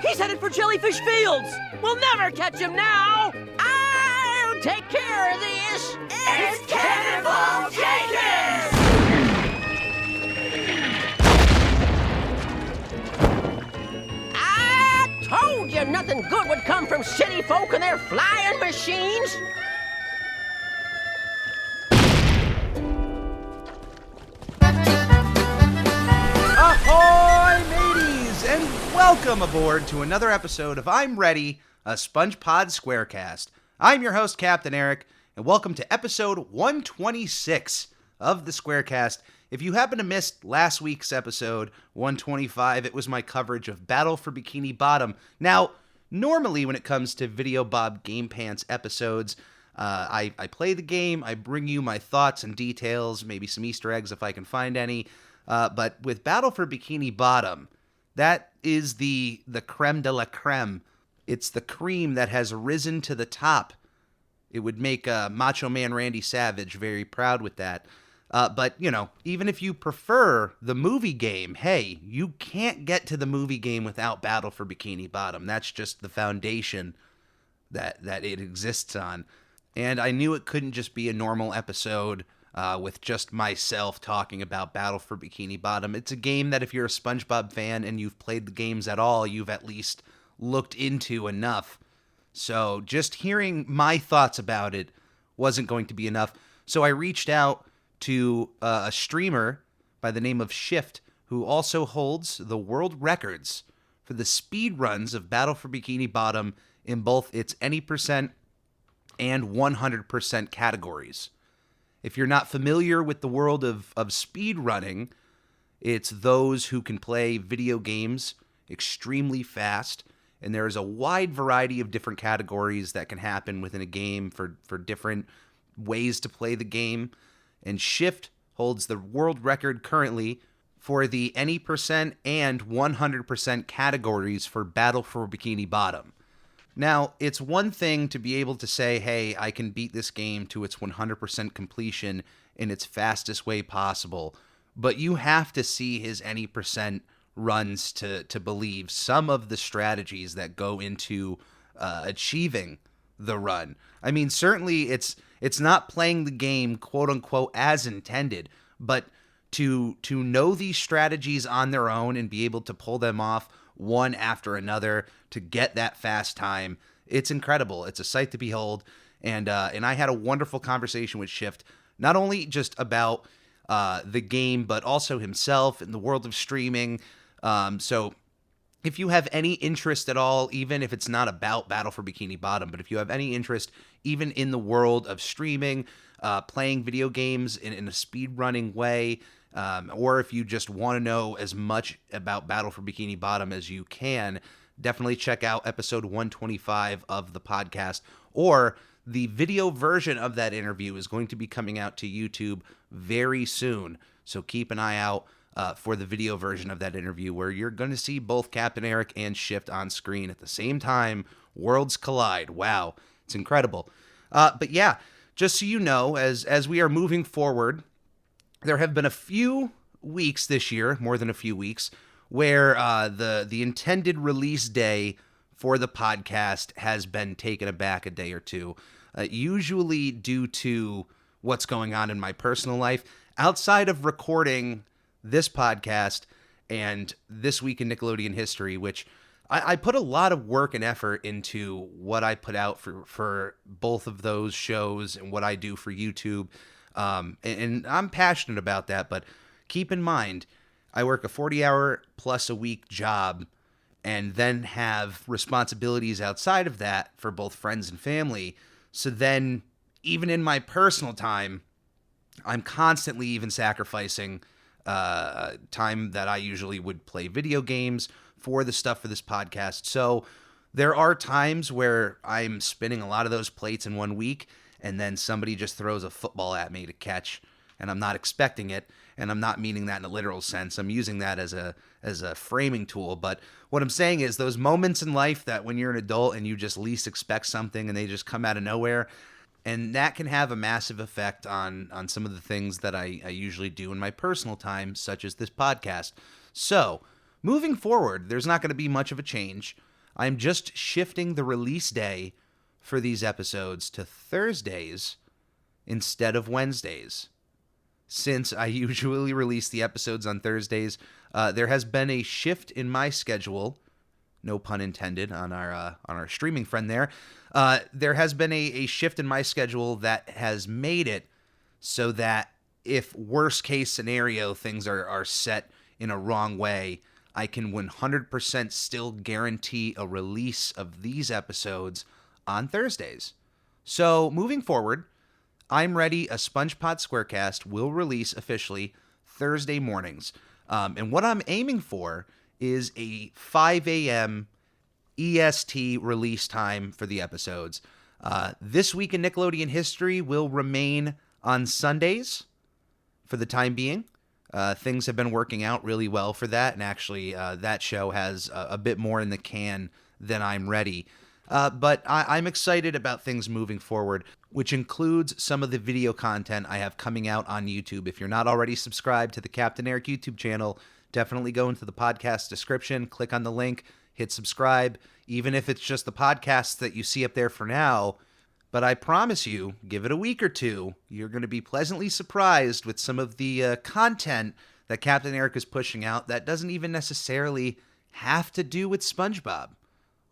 He's headed for Jellyfish Fields! We'll never catch him now! I'll take care of this! It's Cannonball Jenkins! I told you nothing good would come from city folk and their flying machines! Ahoy, mateys, and welcome aboard to another episode of I'm Ready, a SpongePod Squarecast. I'm your host, Captain Eric, and welcome to episode 126 of the Squarecast. If you happen to miss last week's episode, 125, it was my coverage of Battle for Bikini Bottom. Now, normally when it comes to Video Bob Game Pants episodes, I play the game, I bring you my thoughts and details, maybe some Easter eggs if I can find any. But with Battle for Bikini Bottom, that is the creme de la creme. It's the cream that has risen to the top. It would make Macho Man Randy Savage very proud with that. But, you know, even if you prefer the movie game, hey, you can't get to the movie game without Battle for Bikini Bottom. That's just the foundation that it exists on. And I knew it couldn't just be a normal episode with just myself talking about Battle for Bikini Bottom. It's a game that if you're a SpongeBob fan and you've played the games at all, you've at least looked into enough. So just hearing my thoughts about it wasn't going to be enough. So I reached out to a streamer by the name of Shift, who also holds the world records for the speed runs of Battle for Bikini Bottom in both its any percent and 100% categories. If you're not familiar with the world of speed running, it's those who can play video games extremely fast, and there is a wide variety of different categories that can happen within a game for different ways to play the game. And Shift holds the world record currently for the any percent and 100% categories for Battle for Bikini Bottom. Now, it's one thing to be able to say, hey, I can beat this game to its 100% completion in its fastest way possible, but you have to see his any percent runs to believe some of the strategies that go into achieving the run. I mean, certainly it's not playing the game, quote unquote, as intended, but to know these strategies on their own and be able to pull them off one after another to get that fast time, it's incredible. It's a sight to behold. And I had a wonderful conversation with Shift, not only just about the game, but also himself and the world of streaming. So if you have any interest at all, even if it's not about Battle for Bikini Bottom, but if you have any interest even in the world of streaming, playing video games in a speedrunning way, or if you just want to know as much about Battle for Bikini Bottom as you can, definitely check out episode 125 of the podcast, or the video version of that interview is going to be coming out to YouTube very soon. So keep an eye out for the video version of that interview, where you're going to see both Captain Eric and Shift on screen at the same time. Worlds collide. Wow, it's incredible. But yeah, just so you know, as we are moving forward, there have been a few weeks this year, more than a few weeks, where the intended release day for the podcast has been taken aback a day or two, usually due to what's going on in my personal life. Outside of recording this podcast and This Week in Nickelodeon History, which I put a lot of work and effort into what I put out for both of those shows and what I do for YouTube. And I'm passionate about that, but keep in mind, I work a 40-hour plus a week job and then have responsibilities outside of that for both friends and family. So then, even in my personal time, I'm constantly even sacrificing time that I usually would play video games for the stuff for this podcast. So there are times where I'm spinning a lot of those plates in one week, and then somebody just throws a football at me to catch, and I'm not expecting it, and I'm not meaning that in a literal sense. I'm using that as a framing tool. But what I'm saying is those moments in life that when you're an adult and you just least expect something and they just come out of nowhere, and that can have a massive effect on some of the things that I usually do in my personal time, such as this podcast. So moving forward, there's not going to be much of a change. I'm just shifting the release day for these episodes to Thursdays instead of Wednesdays. Since I usually release the episodes on Thursdays, there has been a shift in my schedule. No pun intended on our streaming friend there. There has been a shift in my schedule that has made it so that if worst case scenario things are set in a wrong way, I can 100% still guarantee a release of these episodes on Thursdays. So moving forward, I'm Ready, a SpongePod Squarecast will release officially Thursday mornings. And what I'm aiming for is a 5 a.m. EST release time for the episodes. This Week in Nickelodeon History will remain on Sundays for the time being. Things have been working out really well for that, and actually that show has a bit more in the can than I'm Ready. But I'm excited about things moving forward, which includes some of the video content I have coming out on YouTube. If you're not already subscribed to the Captain Eric YouTube channel, definitely go into the podcast description, click on the link, hit subscribe, even if it's just the podcasts that you see up there for now. But I promise you, give it a week or two, you're going to be pleasantly surprised with some of the content that Captain Eric is pushing out that doesn't even necessarily have to do with SpongeBob.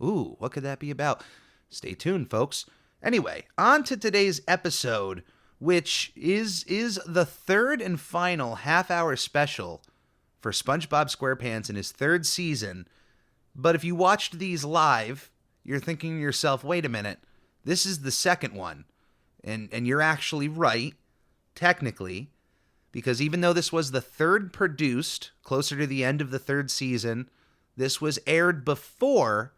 Ooh, what could that be about? Stay tuned, folks. Anyway, on to today's episode, which is the third and final half-hour special for SpongeBob SquarePants in his third season. But if you watched these live, you're thinking to yourself, wait a minute, this is the second one. And you're actually right, technically, because even though this was the third produced, closer to the end of the third season, this was aired before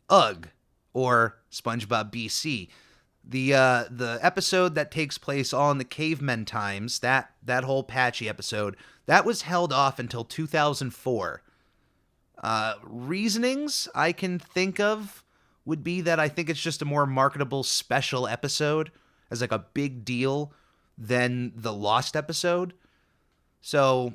UGG, or SpongeBob BC. The episode that takes place all in the cavemen times, that whole Patchy episode, that was held off until 2004. Reasonings I can think of would be that I think it's just a more marketable special episode as like a big deal than the Lost episode. So,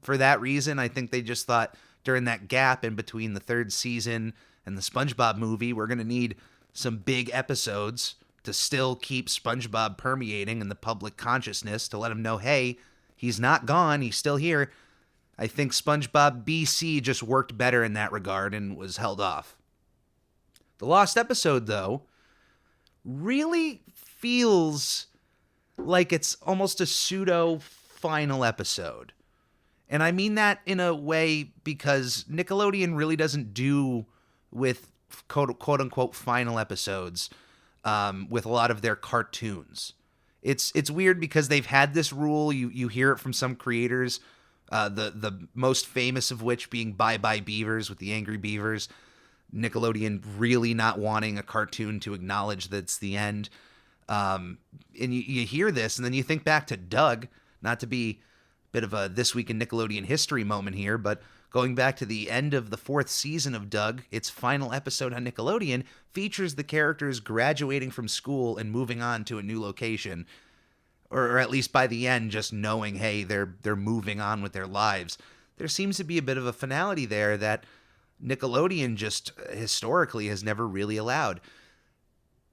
for that reason, I think they just thought during that gap in between the third season and the SpongeBob movie, we're going to need some big episodes to still keep SpongeBob permeating in the public consciousness, to let him know, hey, he's not gone, he's still here. I think SpongeBob BC just worked better in that regard and was held off. The Lost episode, though, really feels like it's almost a pseudo-final episode. And I mean that in a way because Nickelodeon really doesn't do with quote-unquote final episodes with a lot of their cartoons. It's weird because they've had this rule. You hear it from some creators, the most famous of which being Bye Bye Beavers with the Angry Beavers. Nickelodeon really not wanting a cartoon to acknowledge that it's the end. And you hear this, and then you think back to Doug, not to be a bit of a This Week in Nickelodeon history moment here, but going back to the end of the fourth season of Doug, its final episode on Nickelodeon features the characters graduating from school and moving on to a new location. Or at least by the end, just knowing, hey, they're moving on with their lives. There seems to be a bit of a finality there that Nickelodeon just historically has never really allowed.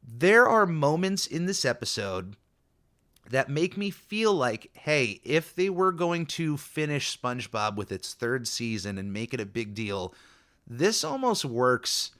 There are moments in this episode that make me feel like, hey, if they were going to finish SpongeBob with its third season and make it a big deal, this almost works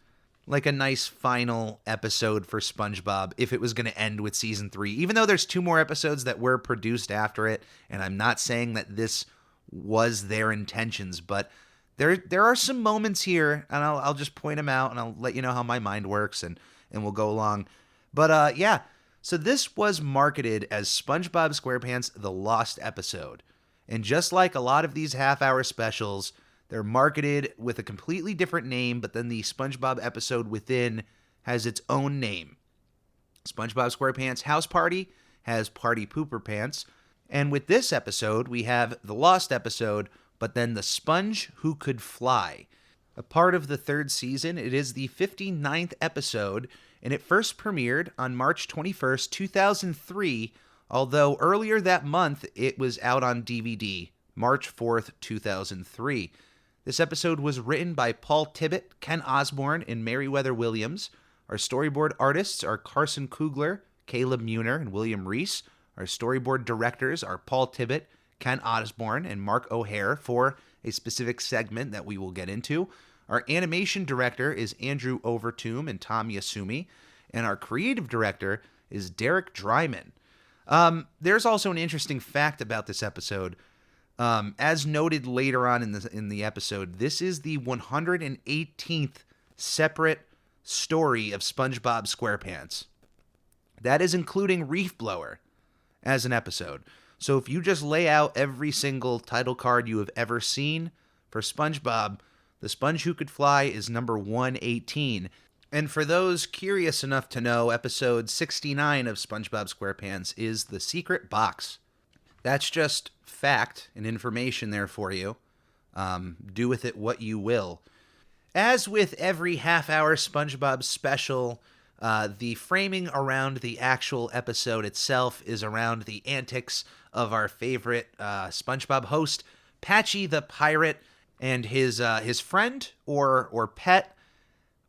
like a nice final episode for SpongeBob if it was going to end with season 3. Even though there's 2 more episodes that were produced after it, and I'm not saying that this was their intentions, but there are some moments here, and I'll just point them out, and I'll let you know how my mind works, and we'll go along. But yeah, so this was marketed as SpongeBob SquarePants The Lost Episode. And just like a lot of these half-hour specials, they're marketed with a completely different name, but then the SpongeBob episode within has its own name. SpongeBob SquarePants House Party has Party Pooper Pants. And with this episode, we have The Lost Episode, but then The Sponge Who Could Fly. A part of the third season, it is the 59th episode, and it first premiered on March 21st, 2003, although earlier that month it was out on DVD, March 4th, 2003. This episode was written by Paul Tibbitt, Ken Osborne, and Meriwether Williams. Our storyboard artists are Carson Kugler, Caleb Muner, and William Reese. Our storyboard directors are Paul Tibbitt, Ken Osborne, and Mark O'Hare for a specific segment that we will get into. Our animation director is Andrew Overtomb and Tom Yasumi. And our creative director is Derek Dryman. There's also an interesting fact about this episode. As noted later on in the episode, this is the 118th separate story of SpongeBob SquarePants. That is including Reef Blower as an episode. So if you just lay out every single title card you have ever seen for SpongeBob, The Sponge Who Could Fly is number 118. And for those curious enough to know, episode 69 of SpongeBob SquarePants is The Secret Box. That's just fact and information there for you. Do with it what you will. As with every half-hour SpongeBob special, the framing around the actual episode itself is around the antics of our favorite SpongeBob host, Patchy the Pirate, and his friend or pet,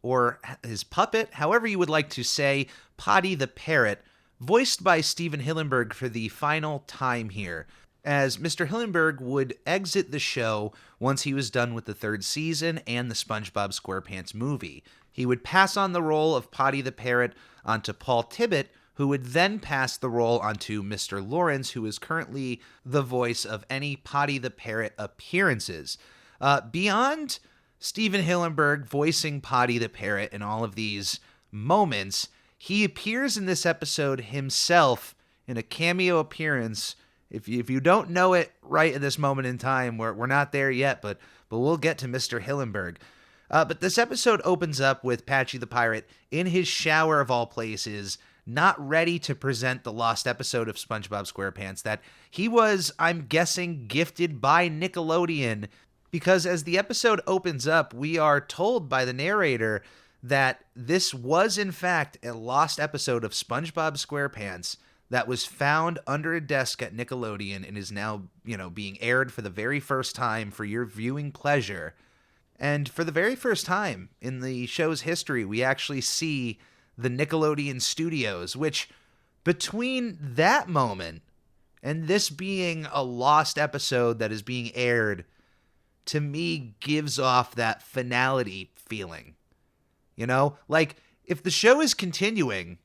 or his puppet, however you would like to say, Potty the Parrot, voiced by Stephen Hillenburg for the final time here, as Mr. Hillenburg would exit the show once he was done with the third season and the SpongeBob SquarePants movie. He would pass on the role of Potty the Parrot onto Paul Tibbitt, who would then pass the role onto Mr. Lawrence, who is currently the voice of any Potty the Parrot appearances. Beyond Stephen Hillenburg voicing Potty the Parrot in all of these moments, he appears in this episode himself in a cameo appearance. If you don't know it right at this moment in time, we're not there yet, but we'll get to Mr. Hillenburg. But this episode opens up with Patchy the Pirate in his shower of all places, not ready to present the lost episode of SpongeBob SquarePants that he was, I'm guessing, gifted by Nickelodeon. Because as the episode opens up, we are told by the narrator that this was, in fact, a lost episode of SpongeBob SquarePants that was found under a desk at Nickelodeon and is now, being aired for the very first time for your viewing pleasure. And for the very first time in the show's history, we actually see the Nickelodeon studios, which between that moment and this being a lost episode that is being aired, to me, gives off that finality feeling. Like, if the show is continuing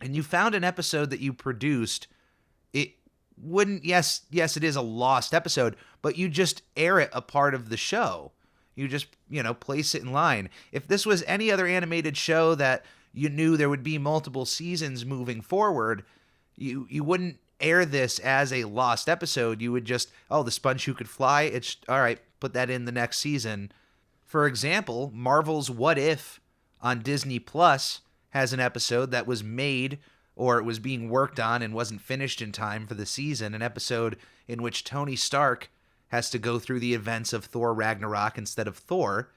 and you found an episode that you produced, it wouldn't, yes, it is a lost episode, but you just air it a part of the show. You just, place it in line. If this was any other animated show that you knew there would be multiple seasons moving forward, you wouldn't air this as a lost episode. You would just, The Sponge Who Could Fly, it's all right, put that in the next season. For example, Marvel's What If on Disney Plus has an episode that was made, or it was being worked on and wasn't finished in time for the season, an episode in which Tony Stark has to go through the events of Thor Ragnarok instead of Thor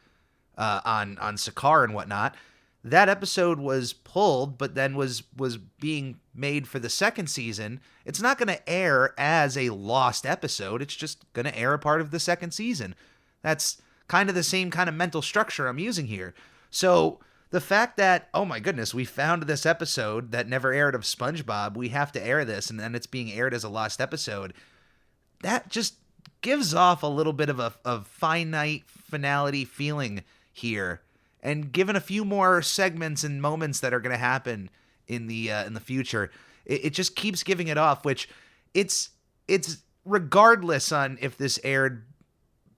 on Sakaar and whatnot. That episode was pulled, but then was being made for the second season. It's not going to air as a lost episode. It's just going to air a part of the second season. That's kind of the same kind of mental structure I'm using here. So the fact that, oh my goodness, we found this episode that never aired of SpongeBob, we have to air this, and then it's being aired as a lost episode, that just gives off a little bit of a finite finality feeling here. And given a few more segments and moments that are going to happen in the future, it just keeps giving it off. Which it's regardless on if this aired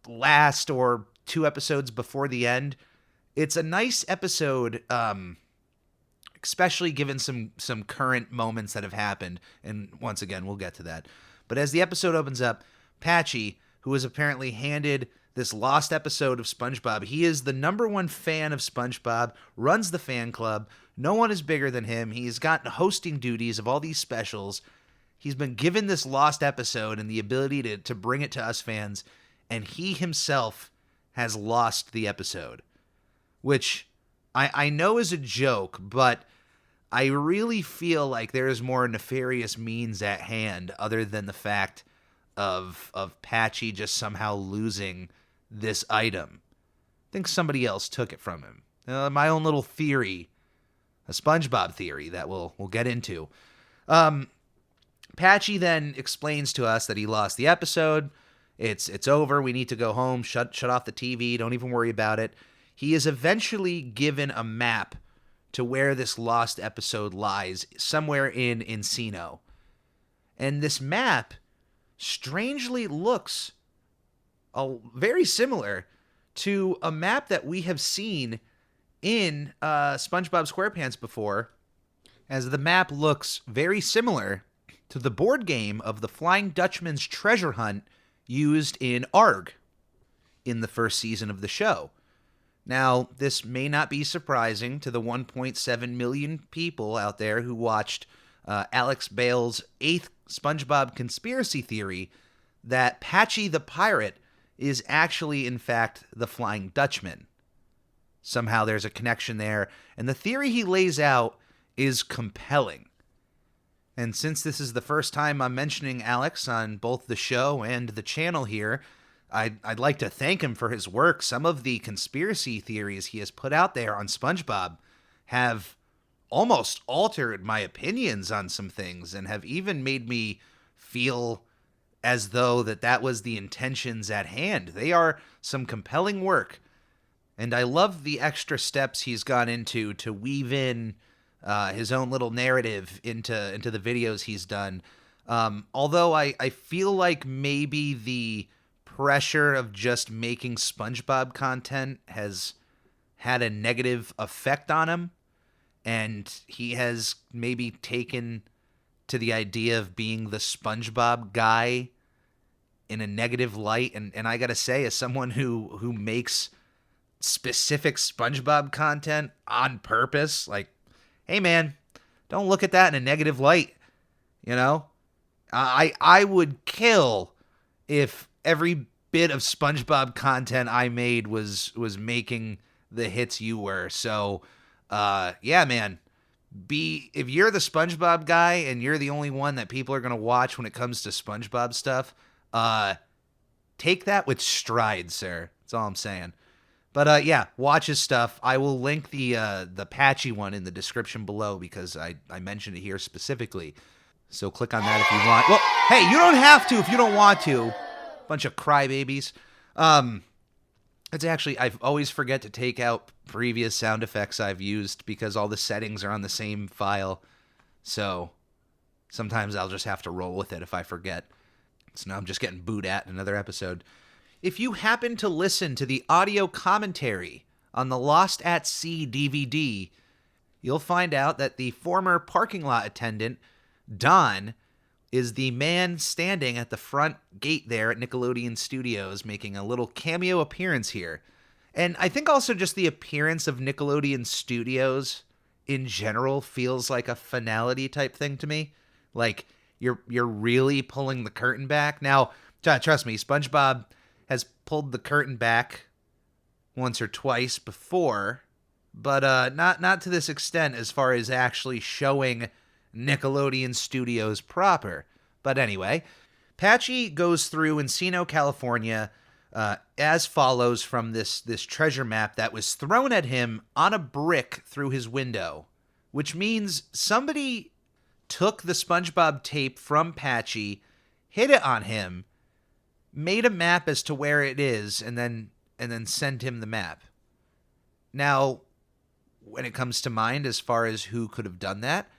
last or 2 episodes before the end, it's a nice episode, especially given some current moments that have happened. And once again, we'll get to that. But as the episode opens up, Patchy, who is apparently handed this lost episode of SpongeBob. He is the #1 fan of SpongeBob, runs the fan club. No one is bigger than him. He's gotten hosting duties of all these specials. He's been given this lost episode and the ability to bring it to us fans, and he himself has lost the episode, which I know is a joke, but I really feel like there is more nefarious means at hand other than the fact of Patchy just somehow losing this item. I think somebody else took it from him. My own little theory, a SpongeBob theory that we'll get into. Patchy then explains to us that he lost the episode. It's over. We need to go home. Shut off the TV. Don't even worry about it. He is eventually given a map to where this lost episode lies, somewhere in Encino. And this map strangely looks very similar to a map that we have seen in SpongeBob SquarePants before, as the map looks very similar to the board game of the Flying Dutchman's treasure hunt used in ARG in the first season of the show. Now, this may not be surprising to the 1.7 million people out there who watched Alex Bale's 8th SpongeBob conspiracy theory that Patchy the pirate is actually, in fact, the Flying Dutchman. Somehow there's a connection there, and the theory he lays out is compelling. And since this is the first time I'm mentioning Alex on both the show and the channel here, I'd like to thank him for his work. Some of the conspiracy theories he has put out there on SpongeBob have almost altered my opinions on some things and have even made me feel as though that was the intentions at hand. They are some compelling work, and I love the extra steps he's gone into to weave in his own little narrative into the videos he's done. Although I feel like maybe the pressure of just making SpongeBob content has had a negative effect on him, and he has maybe taken to the idea of being the SpongeBob guy in a negative light. And I gotta say, as someone who makes specific SpongeBob content on purpose, like, hey man, don't look at that in a negative light. You know, I would kill if every bit of SpongeBob content I made was making the hits you were. So, yeah, man, if you're the SpongeBob guy and you're the only one that people are going to watch when it comes to SpongeBob stuff, take that with stride, sir. That's all I'm saying. But, yeah, watch his stuff. I will link the Patchy one in the description below because I mentioned it here specifically. So click on that if you want. Well, hey, you don't have to if you don't want to. Bunch of crybabies. It's actually, I always forget to take out previous sound effects I've used because all the settings are on the same file. So sometimes I'll just have to roll with it if I forget. So now I'm just getting booed at in another episode. If you happen to listen to the audio commentary on the Lost at Sea DVD, you'll find out that the former parking lot attendant, Don, is the man standing at the front gate there at Nickelodeon Studios, making a little cameo appearance here. And I think also just the appearance of Nickelodeon Studios in general feels like a finality type thing to me. Like, you're really pulling the curtain back. Now, trust me, SpongeBob has pulled the curtain back once or twice before, but not to this extent as far as actually showing Nickelodeon Studios proper. But anyway, Patchy goes through Encino, California, as follows from this treasure map that was thrown at him on a brick through his window, which means somebody took the SpongeBob tape from Patchy, hid it on him, made a map as to where it is, and then sent him the map. Now, when it comes to mind as far as who could have done that,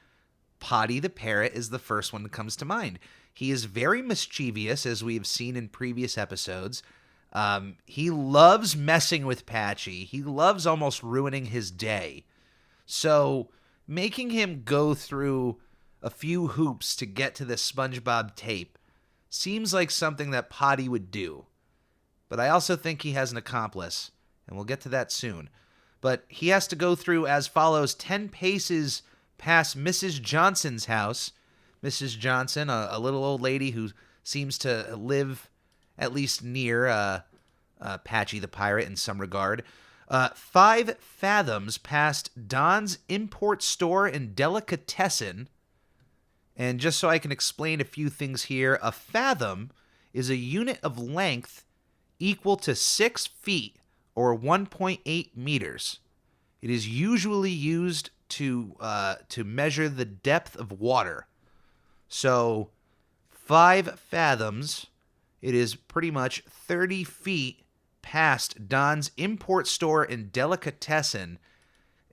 Potty the parrot is the first one that comes to mind. He is very mischievous, as we have seen in previous episodes. He loves messing with Patchy. He loves almost ruining his day. So making him go through a few hoops to get to this SpongeBob tape seems like something that Potty would do. But I also think he has an accomplice, and we'll get to that soon. But he has to go through as follows: 10 paces past Mrs. Johnson's house. Mrs. Johnson, a little old lady who seems to live at least near Patchy the pirate in some regard. 5 fathoms past Don's import store and delicatessen. And just so I can explain a few things here, a fathom is a unit of length equal to 6 feet or 1.8 meters. It is usually used to measure the depth of water. So 5 fathoms, it is pretty much 30 feet past Don's import store and delicatessen.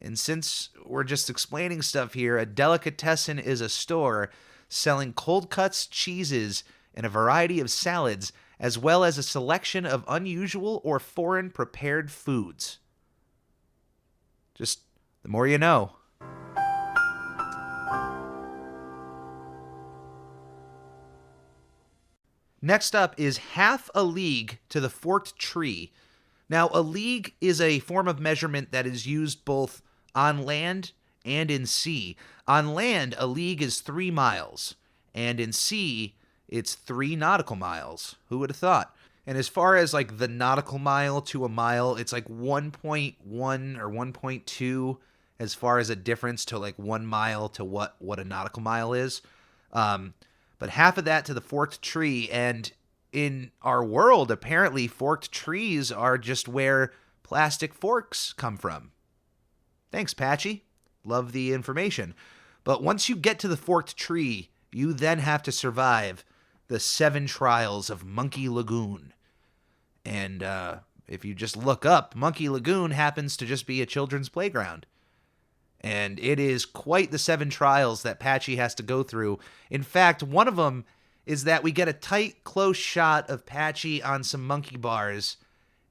And since we're just explaining stuff here, a delicatessen is a store selling cold cuts, cheeses, and a variety of salads, as well as a selection of unusual or foreign prepared foods. Just the more you know. Next up is half a league to the forked tree. Now, a league is a form of measurement that is used both on land and in sea. On land, a league is 3 miles, and in sea, it's 3 nautical miles. Who would have thought? And as far as like the nautical mile to a mile, it's like 1.1 or 1.2 as far as a difference to like 1 mile to what a nautical mile is. But half of that to the forked tree. And in our world, apparently forked trees are just where plastic forks come from. Thanks, Patchy. Love the information. But once you get to the forked tree, you then have to survive the 7 trials of Monkey Lagoon. And if you just look up, Monkey Lagoon happens to just be a children's playground. And it is quite the 7 trials that Patchy has to go through. In fact, one of them is that we get a tight, close shot of Patchy on some monkey bars.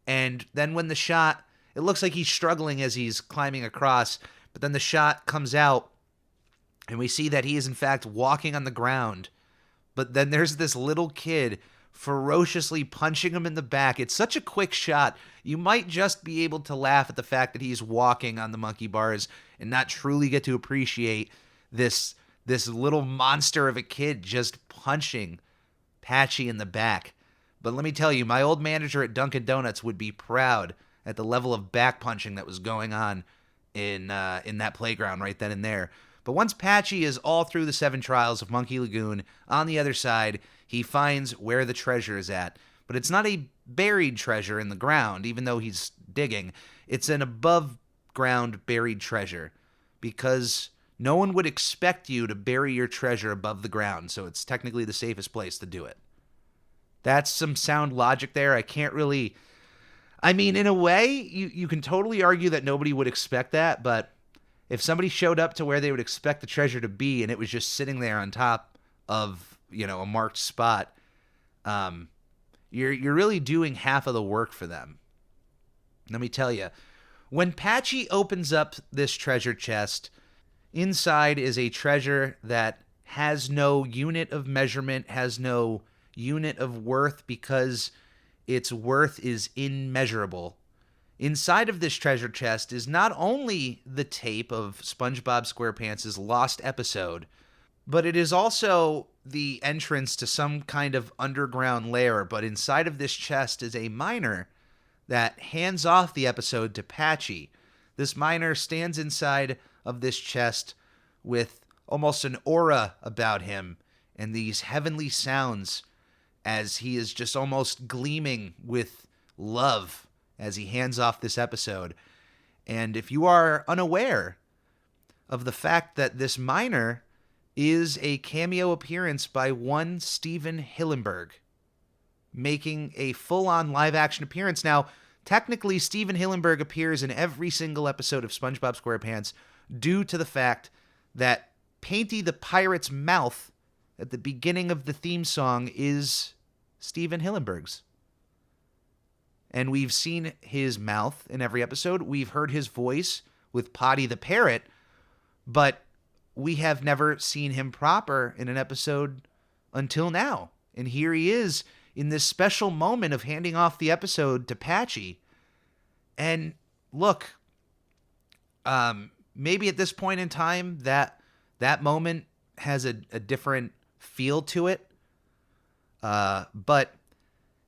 And then when the shot, it looks like he's struggling as he's climbing across. But then the shot comes out, and we see that he is in fact walking on the ground. But then there's this little kid ferociously punching him in the back. It's such a quick shot. You might just be able to laugh at the fact that he's walking on the monkey bars and not truly get to appreciate this little monster of a kid just punching Patchy in the back. But let me tell you, my old manager at Dunkin' Donuts would be proud at the level of back punching that was going on in that playground right then and there. But once Patchy is all through the 7 trials of Monkey Lagoon, on the other side, he finds where the treasure is at. But it's not a buried treasure in the ground, even though he's digging. It's an above-ground buried treasure, because no one would expect you to bury your treasure above the ground, so it's technically the safest place to do it. That's some sound logic there. I can't really... I mean, in a way, you can totally argue that nobody would expect that, but if somebody showed up to where they would expect the treasure to be and it was just sitting there on top of, a marked spot, you're really doing half of the work for them. Let me tell you, when Patchy opens up this treasure chest, inside is a treasure that has no unit of measurement, has no unit of worth, because its worth is immeasurable. Inside of this treasure chest is not only the tape of SpongeBob SquarePants' lost episode, but it is also the entrance to some kind of underground lair. But inside of this chest is a miner that hands off the episode to Patchy. This miner stands inside of this chest with almost an aura about him and these heavenly sounds, as he is just almost gleaming with love as he hands off this episode. And if you are unaware of the fact that this miner is a cameo appearance by one Stephen Hillenburg, making a full-on live-action appearance. Now, technically, Stephen Hillenburg appears in every single episode of SpongeBob SquarePants due to the fact that Painty the Pirate's mouth at the beginning of the theme song is Stephen Hillenburg's. And we've seen his mouth in every episode. We've heard his voice with Potty the Parrot, but we have never seen him proper in an episode until now. And here he is in this special moment of handing off the episode to Patchy. And look, maybe at this point in time that moment has a different feel to it. But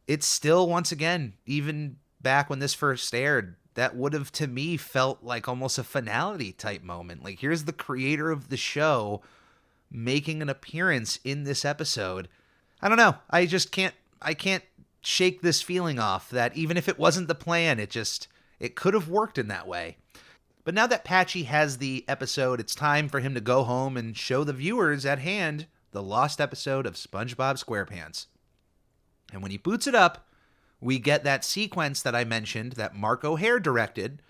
it's still, once again, even back when this first aired, that would have, to me, felt like almost a finality type moment. Like, here's the creator of the show making an appearance in this episode. I don't know. I can't shake this feeling off that even if it wasn't the plan, it could have worked in that way. But now that Patchy has the episode, it's time for him to go home and show the viewers at hand the lost episode of SpongeBob SquarePants. And when he boots it up, we get that sequence that I mentioned that Mark O'Hare directed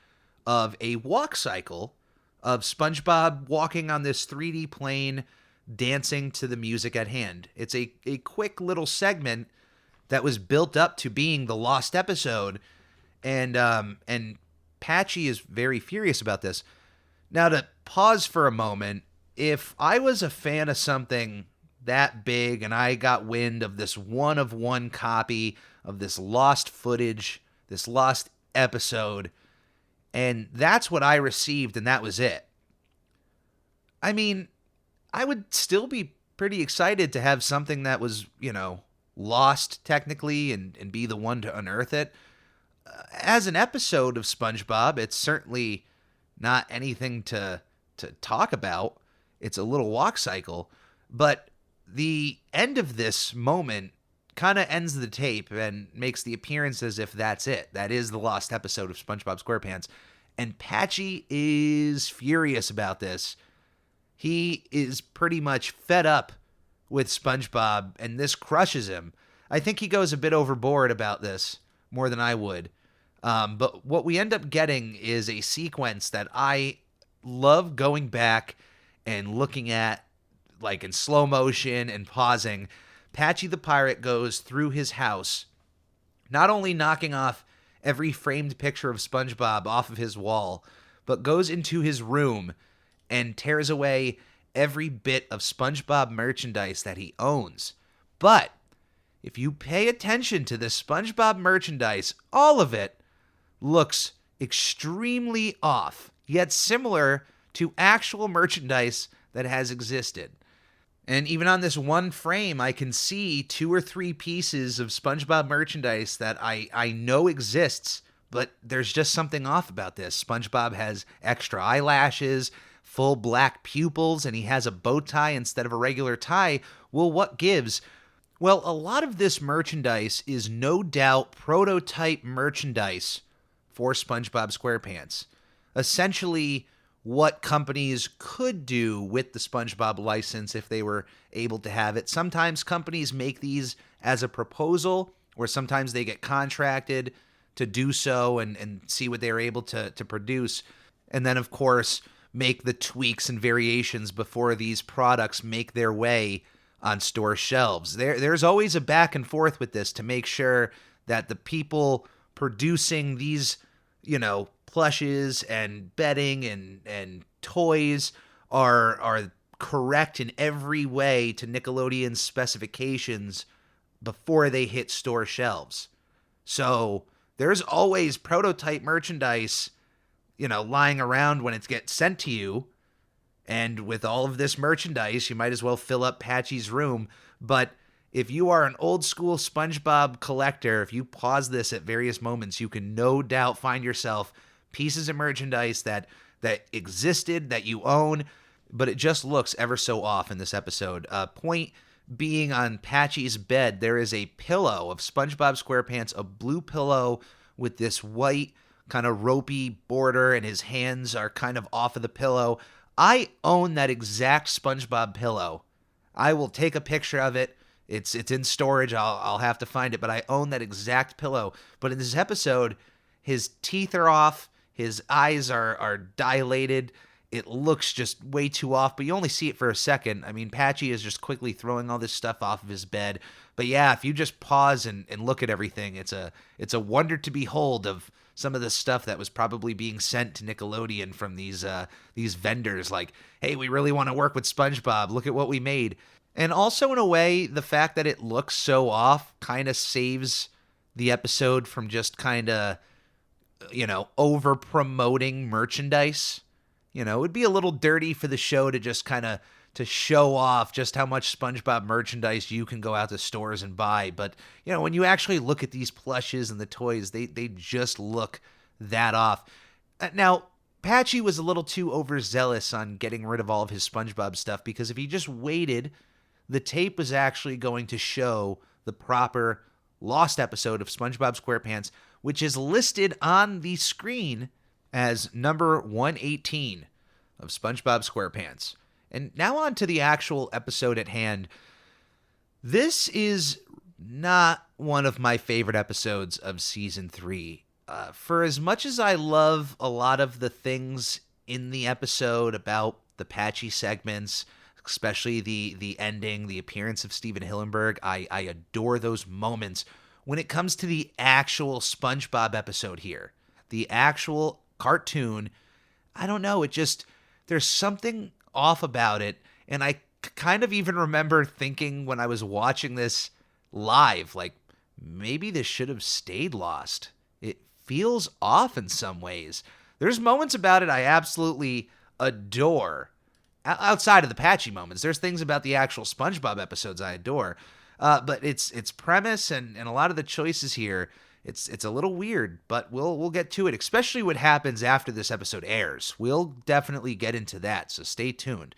of a walk cycle of SpongeBob walking on this 3D plane, dancing to the music at hand. It's a quick little segment that was built up to being the lost episode, and Patchy is very furious about this. Now, to pause for a moment, if I was a fan of something that big and I got wind of this one-of-one copy of this lost footage, this lost episode, and that's what I received and that was it, I mean, I would still be pretty excited to have something that was, lost technically and be the one to unearth it. As an episode of SpongeBob, it's certainly not anything to talk about. It's a little walk cycle, but the end of this moment kind of ends the tape and makes the appearance as if that's it. That is the lost episode of SpongeBob SquarePants. And Patchy is furious about this. He is pretty much fed up with SpongeBob, and this crushes him. I think he goes a bit overboard about this, more than I would. But what we end up getting is a sequence that I love going back and looking at, like in slow motion and pausing. Patchy the Pirate goes through his house, not only knocking off every framed picture of SpongeBob off of his wall, but goes into his room and tears away every bit of SpongeBob merchandise that he owns. But if you pay attention to the SpongeBob merchandise, all of it looks extremely off, yet similar to actual merchandise that has existed. And even on this one frame, I can see 2 or 3 pieces of SpongeBob merchandise that I know exists, but there's just something off about this. SpongeBob has extra eyelashes, full black pupils, and he has a bow tie instead of a regular tie. Well, what gives? Well, a lot of this merchandise is no doubt prototype merchandise for SpongeBob SquarePants. Essentially, what companies could do with the SpongeBob license if they were able to have it. Sometimes companies make these as a proposal, or sometimes they get contracted to do so and see what they're able to produce. And then, of course, make the tweaks and variations before these products make their way on store shelves. There's always a back and forth with this to make sure that the people producing these, plushes and bedding and toys are correct in every way to Nickelodeon's specifications before they hit store shelves. So there's always prototype merchandise, lying around when it gets sent to you. And with all of this merchandise, you might as well fill up Patchy's room. But if you are an old school SpongeBob collector, if you pause this at various moments, you can no doubt find yourself pieces of merchandise that existed, that you own, but it just looks ever so off in this episode. Point being, on Patchy's bed, there is a pillow of SpongeBob SquarePants, a blue pillow with this white kind of ropey border, and his hands are kind of off of the pillow. I own that exact SpongeBob pillow. I will take a picture of it. It's in storage. I'll have to find it, but I own that exact pillow. But in this episode, his teeth are off. His eyes are dilated. It looks just way too off, but you only see it for a second. I mean, Patchy is just quickly throwing all this stuff off of his bed. But yeah, if you just pause and look at everything, it's a wonder to behold of some of the stuff that was probably being sent to Nickelodeon from these vendors. Like, hey, we really want to work with SpongeBob. Look at what we made. And also, in a way, the fact that it looks so off kind of saves the episode from just kind of, over promoting merchandise. It would be a little dirty for the show to just kind of to show off just how much SpongeBob merchandise you can go out to stores and buy. But, when you actually look at these plushes and the toys, they just look that off. Now, Patchy was a little too overzealous on getting rid of all of his SpongeBob stuff, because if he just waited, the tape was actually going to show the proper lost episode of SpongeBob SquarePants, which is listed on the screen as number 118 of SpongeBob SquarePants. And now on to the actual episode at hand. This is not one of my favorite episodes of Season 3. For as much as I love a lot of the things in the episode about the Patchy segments, especially the ending, the appearance of Steven Hillenburg, I adore those moments. When it comes to the actual SpongeBob episode here, the actual cartoon, I don't know, there's something off about it, and I kind of even remember thinking when I was watching this live, like, maybe this should have stayed lost. It feels off in some ways. There's moments about it I absolutely adore. Outside of the Patchy moments, there's things about the actual SpongeBob episodes I adore. But its premise and a lot of the choices here, it's a little weird, but we'll get to it, especially what happens after this episode airs. We'll definitely get into that, so stay tuned.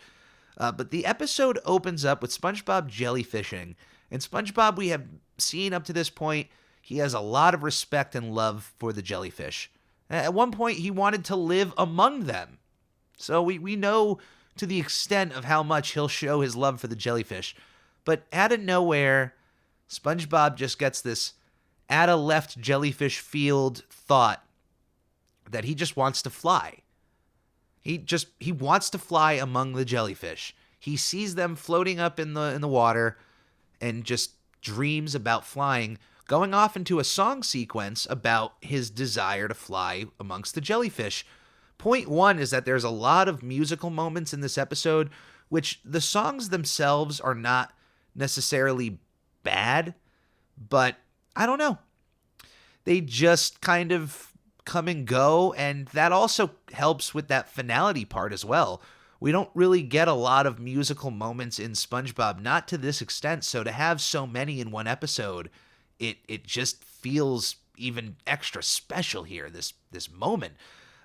But the episode opens up with SpongeBob jellyfishing, and SpongeBob, we have seen up to this point, he has a lot of respect and love for the jellyfish. At one point, he wanted to live among them. So we know to the extent of how much he'll show his love for the jellyfish. But out of nowhere, SpongeBob just gets this out of left jellyfish field thought that he just wants to fly. He wants to fly among the jellyfish. He sees them floating up in the water and just dreams about flying, going off into a song sequence about his desire to fly amongst the jellyfish. Point one is that there's a lot of musical moments in this episode, which the songs themselves are not necessarily bad, but I don't know. They just kind of come and go, and that also helps with that finality part as well. We don't really get a lot of musical moments in SpongeBob, not to this extent, so to have so many in one episode, it just feels even extra special here, this moment.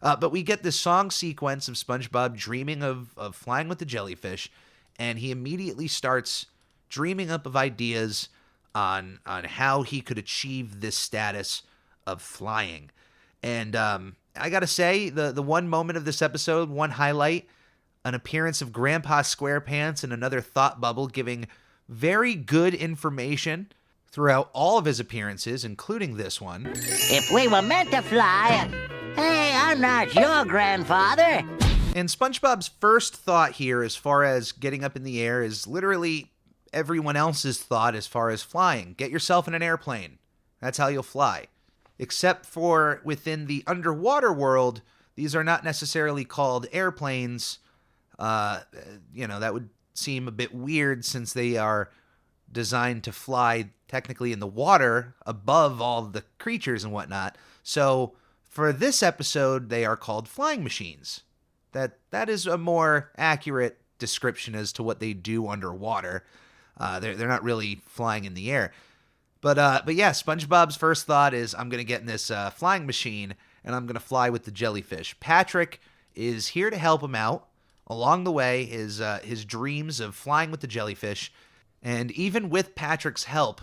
But we get this song sequence of SpongeBob dreaming of flying with the jellyfish, and he immediately starts dreaming up of ideas on how he could achieve this status of flying. And I gotta say, the one moment of this episode, one highlight, an appearance of Grandpa SquarePants in another thought bubble, giving very good information throughout all of his appearances, including this one. If we were meant to fly, hey, I'm not your grandfather. And SpongeBob's first thought here, as far as getting up in the air, is literally everyone else's thought as far as flying. Get yourself in an airplane. That's how you'll fly. Except for within the underwater world, these are not necessarily called airplanes. That would seem a bit weird since they are designed to fly technically in the water above all the creatures and whatnot. So for this episode, they are called flying machines. That is a more accurate description as to what they do underwater. They're not really flying in the air. But yeah, SpongeBob's first thought is, I'm going to get in this flying machine, and I'm going to fly with the jellyfish. Patrick is here to help him out along the way, his dreams of flying with the jellyfish. And even with Patrick's help,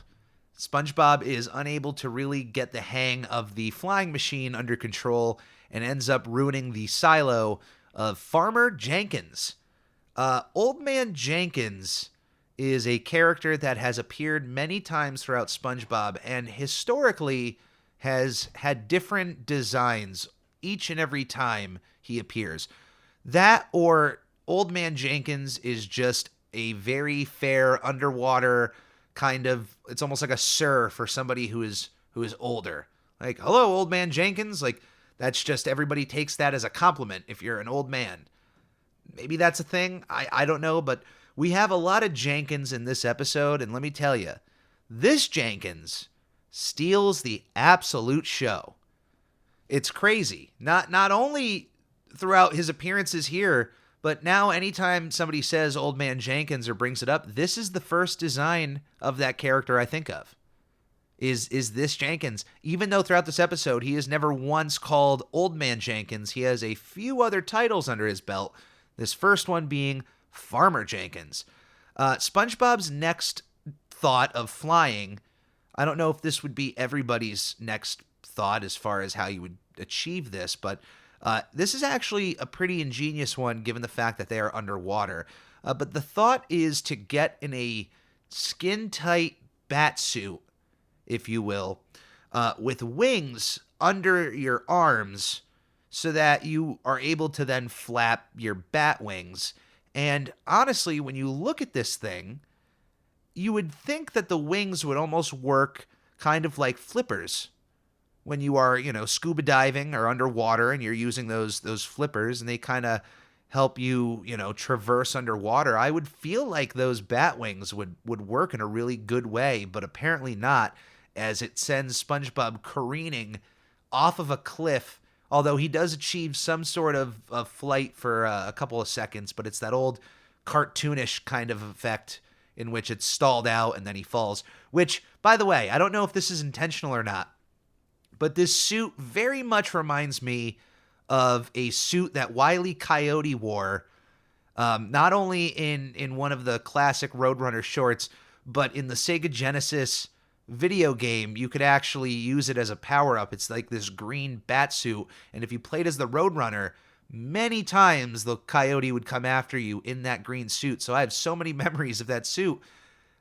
SpongeBob is unable to really get the hang of the flying machine under control and ends up ruining the silo of Farmer Jenkins. Old Man Jenkins is a character that has appeared many times throughout SpongeBob and historically has had different designs each and every time he appears. That or Old Man Jenkins is just a very fair underwater kind of, it's almost like a sir for somebody who is older. Like, hello, Old Man Jenkins. Like, that's just, everybody takes that as a compliment if you're an old man. Maybe that's a thing. I don't know, but we have a lot of Jenkins in this episode, and let me tell you, this Jenkins steals the absolute show. It's crazy. Not only throughout his appearances here, but now anytime somebody says Old Man Jenkins or brings it up, this is the first design of that character I think of. Is this Jenkins. Even though throughout this episode he is never once called Old Man Jenkins, he has a few other titles under his belt, this first one being Farmer Jenkins. SpongeBob's next thought of flying, I don't know if this would be everybody's next thought as far as how you would achieve this, but this is actually a pretty ingenious one given the fact that they are underwater. But the thought is to get in a skin-tight bat suit, if you will, with wings under your arms so that you are able to then flap your bat wings. And honestly, when you look at this thing, you would think that the wings would almost work kind of like flippers when you are, scuba diving or underwater and you're using those flippers, and they kind of help you, traverse underwater. I would feel like those bat wings would work in a really good way, but apparently not, as it sends SpongeBob careening off of a cliff, although he does achieve some sort of flight for a couple of seconds, but it's that old cartoonish kind of effect in which it's stalled out and then he falls, which, by the way, I don't know if this is intentional or not, but this suit very much reminds me of a suit that Wile E. Coyote wore, not only in one of the classic Roadrunner shorts, but in the Sega Genesis video game. You could actually use it as a power-up. It's like this green bat suit, and if you played as the Roadrunner, many times the coyote would come after you in that green suit. So I have so many memories of that suit.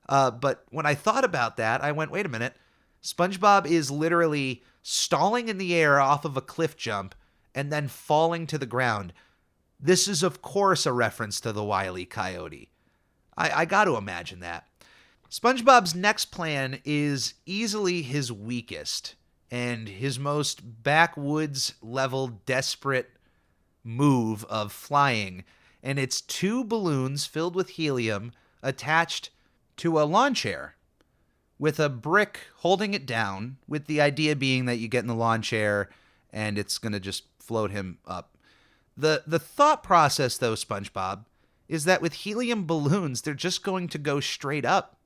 But when I thought about that, I went, wait a minute. SpongeBob is literally stalling in the air off of a cliff jump and then falling to the ground. This is, of course, a reference to the Wile E. Coyote. I got to imagine that. SpongeBob's next plan is easily his weakest and his most backwoods-level desperate move of flying, and it's 2 balloons filled with helium attached to a lawn chair with a brick holding it down, with the idea being that you get in the lawn chair and it's going to just float him up. The thought process, though, SpongeBob, is that with helium balloons, they're just going to go straight up.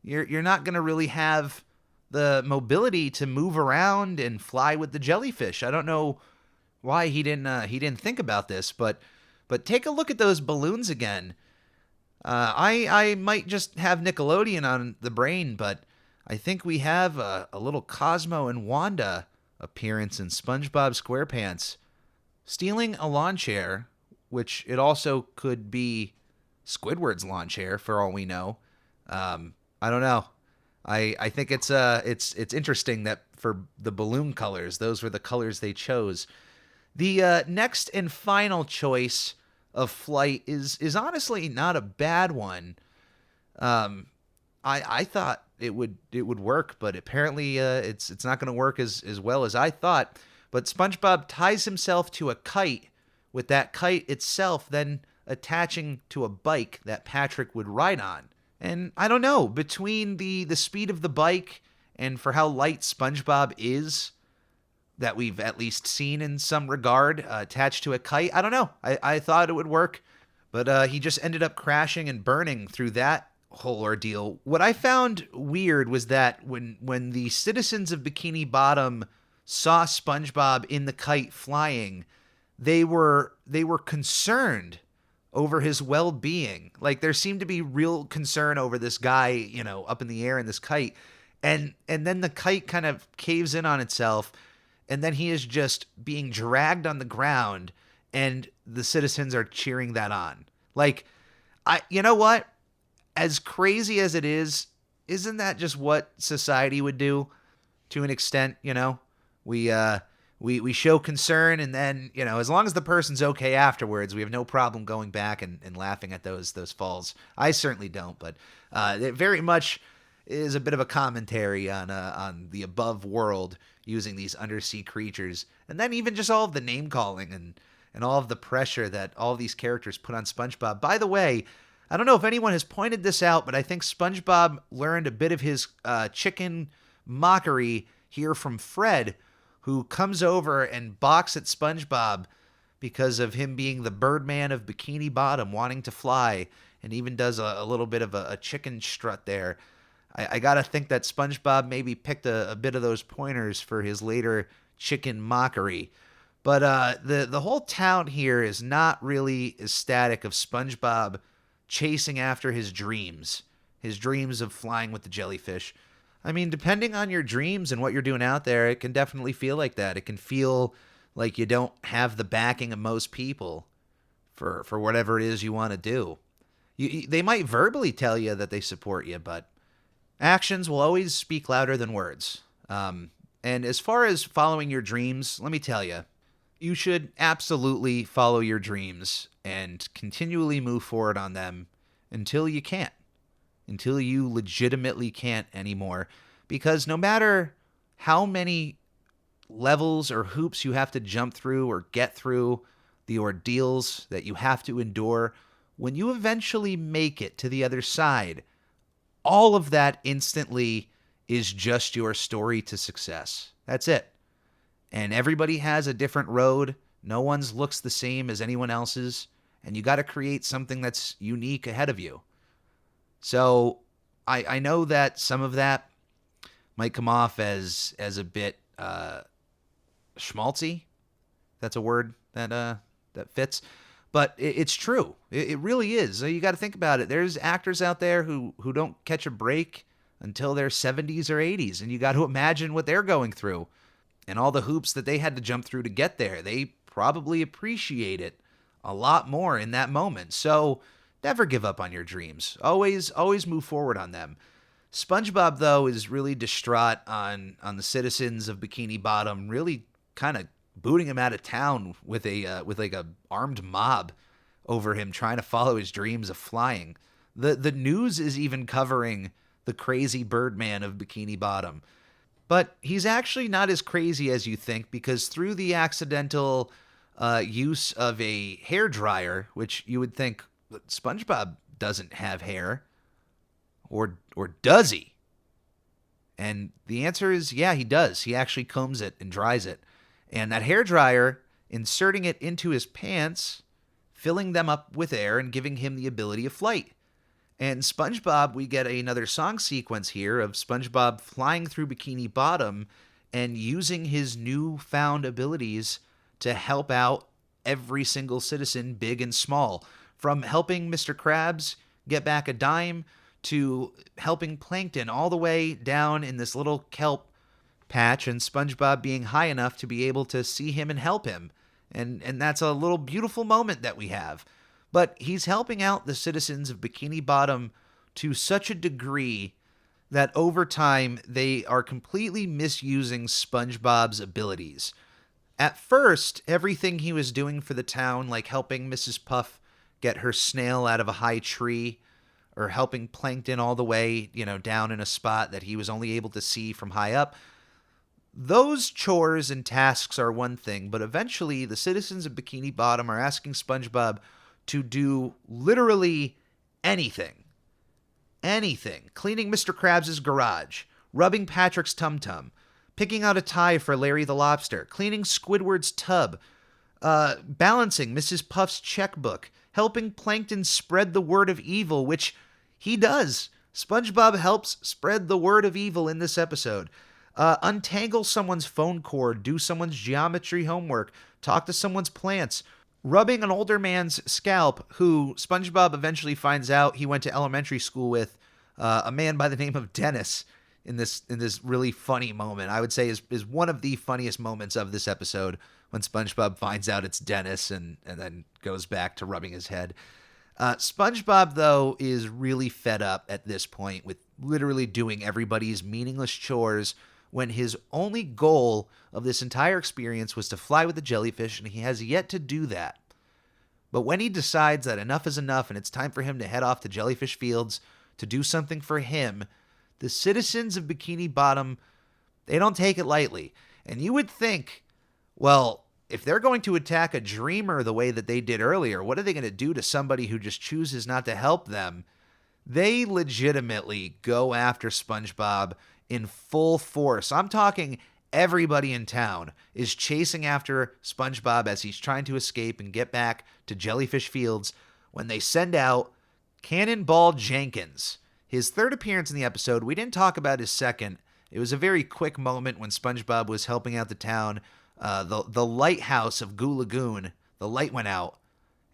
You're not going to really have the mobility to move around and fly with the jellyfish. I don't know why he didn't think about this, but take a look at those balloons again. I might just have Nickelodeon on the brain, but I think we have a little Cosmo and Wanda appearance in SpongeBob SquarePants, stealing a lawn chair, which it also could be Squidward's lawn chair for all we know. I don't know. I think it's interesting that for the balloon colors, those were the colors they chose. The next and final choice of flight is honestly not a bad one. I thought it would work, but apparently it's not going to work as well as I thought. But SpongeBob ties himself to a kite, with that kite itself then attaching to a bike that Patrick would ride on. And I don't know, between the speed of the bike and for how light SpongeBob is, that we've at least seen in some regard, attached to a kite, I don't know. I thought it would work, but he just ended up crashing and burning through that whole ordeal. What I found weird was that when the citizens of Bikini Bottom saw SpongeBob in the kite flying, they were concerned over his well-being. Like, there seemed to be real concern over this guy, up in the air in this kite. And then the kite kind of caves in on itself, and then he is just being dragged on the ground, and the citizens are cheering that on. Like, you know what? As crazy as it is, isn't that just what society would do to an extent, We show concern, and then, as long as the person's okay afterwards, we have no problem going back and laughing at those falls. I certainly don't, but it very much is a bit of a commentary on the above world using these undersea creatures, and then even just all of the name calling and all of the pressure that all of these characters put on SpongeBob. By the way, I don't know if anyone has pointed this out, but I think SpongeBob learned a bit of his chicken mockery here from Fred, who comes over and balks at SpongeBob because of him being the Birdman of Bikini Bottom, wanting to fly, and even does a little bit of a chicken strut there. I gotta think that SpongeBob maybe picked a bit of those pointers for his later chicken mockery. But the whole town here is not really ecstatic of SpongeBob chasing after his dreams of flying with the jellyfish. I mean, depending on your dreams and what you're doing out there, it can definitely feel like that. It can feel like you don't have the backing of most people for whatever it is you want to do. They might verbally tell you that they support you, but actions will always speak louder than words. And as far as following your dreams, let me tell you, you should absolutely follow your dreams and continually move forward on them until you can't, until you legitimately can't anymore. Because no matter how many levels or hoops you have to jump through or get through, the ordeals that you have to endure, when you eventually make it to the other side, all of that instantly is just your story to success. That's it. And everybody has a different road. No one's looks the same as anyone else's. And you got to create something that's unique ahead of you. So I know that some of that might come off as a bit schmaltzy. That's a word that fits. But it's true. It really is. You got to think about it. There's actors out there who don't catch a break until their 70s or 80s. And you got to imagine what they're going through and all the hoops that they had to jump through to get there. They probably appreciate it a lot more in that moment. So never give up on your dreams. Always move forward on them. SpongeBob, though, is really distraught on the citizens of Bikini Bottom, really kind of booting him out of town with a armed mob over him trying to follow his dreams of flying. The news is even covering the crazy Birdman of Bikini Bottom. But he's actually not as crazy as you think, because through the accidental use of a hairdryer, which you would think SpongeBob doesn't have hair, or does he? And the answer is, yeah, he does. He actually combs it and dries it. And that hairdryer, inserting it into his pants, filling them up with air and giving him the ability of flight. And SpongeBob, we get another song sequence here of SpongeBob flying through Bikini Bottom and using his newfound abilities to help out every single citizen, big and small. From helping Mr. Krabs get back a dime to helping Plankton all the way down in this little kelp patch, and SpongeBob being high enough to be able to see him and help him. And that's a little beautiful moment that we have. But he's helping out the citizens of Bikini Bottom to such a degree that over time they are completely misusing SpongeBob's abilities. At first, everything he was doing for the town, like helping Mrs. Puff get her snail out of a high tree, or helping Plankton all the way, down in a spot that he was only able to see from high up, those chores and tasks are one thing, but eventually the citizens of Bikini Bottom are asking SpongeBob to do literally anything. Anything. Cleaning Mr. Krabs' garage, rubbing Patrick's tum-tum, picking out a tie for Larry the Lobster, cleaning Squidward's tub, balancing Mrs. Puff's checkbook, helping Plankton spread the word of evil, which he does. SpongeBob helps spread the word of evil in this episode. Untangle someone's phone cord, do someone's geometry homework, talk to someone's plants, rubbing an older man's scalp, who SpongeBob eventually finds out he went to elementary school with, a man by the name of Dennis, in this really funny moment. I would say is one of the funniest moments of this episode, when SpongeBob finds out it's Dennis and then goes back to rubbing his head. SpongeBob, though, is really fed up at this point with literally doing everybody's meaningless chores, when his only goal of this entire experience was to fly with the jellyfish, and he has yet to do that. But when he decides that enough is enough and it's time for him to head off to Jellyfish Fields to do something for him, the citizens of Bikini Bottom, they don't take it lightly. And you would think, well, if they're going to attack a dreamer the way that they did earlier, what are they going to do to somebody who just chooses not to help them? They legitimately go after SpongeBob in full force. I'm talking everybody in town is chasing after SpongeBob as he's trying to escape and get back to Jellyfish Fields, when they send out Cannonball Jenkins. His third appearance in the episode. We didn't talk about his second. It was a very quick moment when SpongeBob was helping out the town. The lighthouse of Goo Lagoon, the light went out,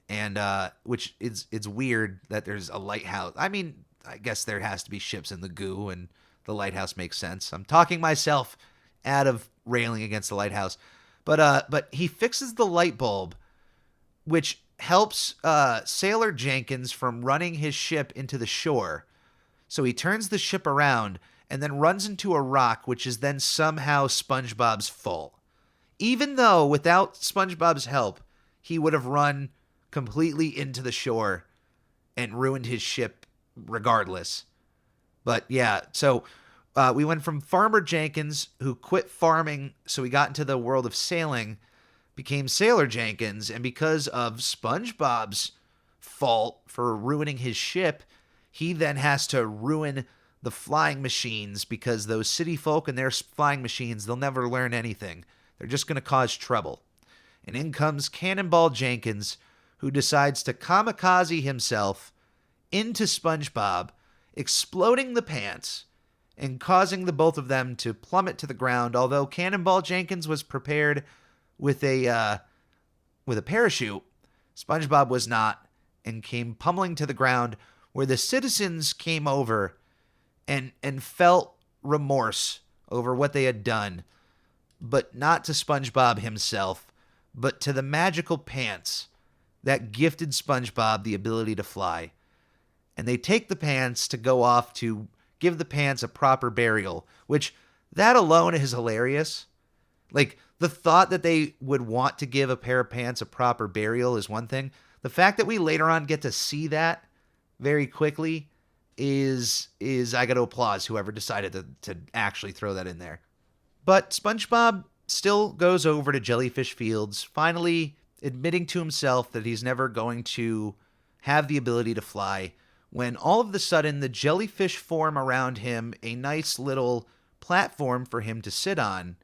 and which it's weird that there's a lighthouse. I mean, I guess there has to be ships in the goo, and the lighthouse makes sense. I'm talking myself out of railing against the lighthouse. But he fixes the light bulb, which helps Sailor Jenkins from running his ship into the shore. So he turns the ship around and then runs into a rock, which is then somehow SpongeBob's fault. Even though without SpongeBob's help, he would have run completely into the shore and ruined his ship regardless. But yeah, so we went from Farmer Jenkins, who quit farming, so he got into the world of sailing, became Sailor Jenkins, and because of SpongeBob's fault for ruining his ship, he then has to ruin the flying machines, because those city folk and their flying machines, they'll never learn anything. They're just going to cause trouble. And in comes Cannonball Jenkins, who decides to kamikaze himself into SpongeBob, exploding the pants and causing the both of them to plummet to the ground, although Cannonball Jenkins was prepared with a parachute. SpongeBob was not, and came pummeling to the ground, where the citizens came over and felt remorse over what they had done, but not to SpongeBob himself, but to the magical pants that gifted SpongeBob the ability to fly. And they take the pants to go off to give the pants a proper burial, which that alone is hilarious. Like, the thought that they would want to give a pair of pants a proper burial is one thing. The fact that we later on get to see that very quickly is I got to applaud whoever decided to actually throw that in there. But SpongeBob still goes over to Jellyfish Fields, finally admitting to himself that he's never going to have the ability to fly, when all of a sudden the jellyfish form around him a nice little platform for him to sit on